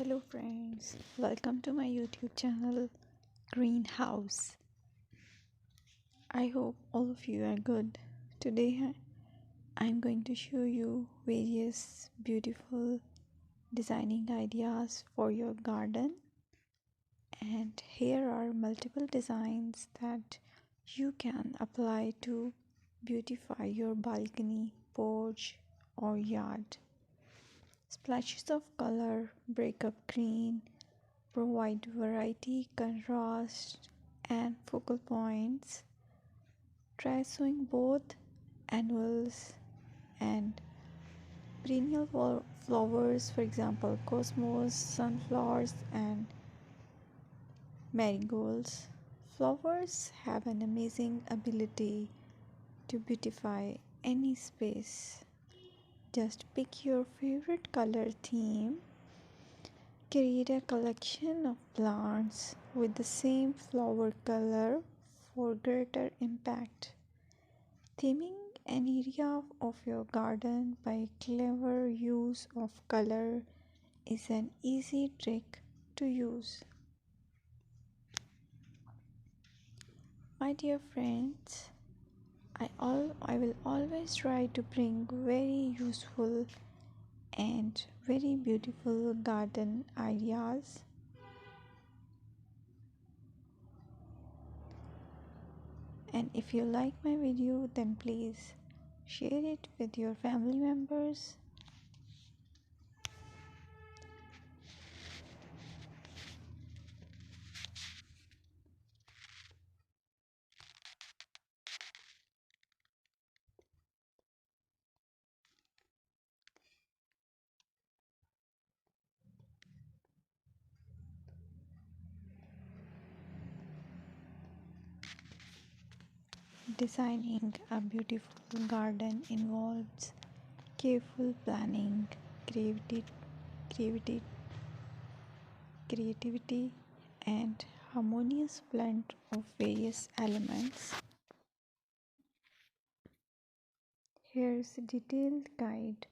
Hello friends, welcome to my YouTube channel Greenhouse. I hope all of you are good. Today I'm going to show you various beautiful designing ideas for your garden, and here are multiple designs that you can apply to beautify your balcony, porch or yard. Splashes of color break up green, provide variety, contrast, and focal points. Try sowing both annuals and perennial flowers, for example, cosmos, sunflowers, and marigolds. Flowers have an amazing ability to beautify any space. Just pick your favorite color theme. Create a collection of plants with the same flower color for greater impact. Theming an area of your garden by clever use of color is an easy trick to use. My dear friends, I will always try to bring very useful and very beautiful garden ideas. And if you like my video, then please share it with your family members. Designing a beautiful garden involves careful planning, creativity, creativity, and harmonious blend of various elements. Here's a detailed guide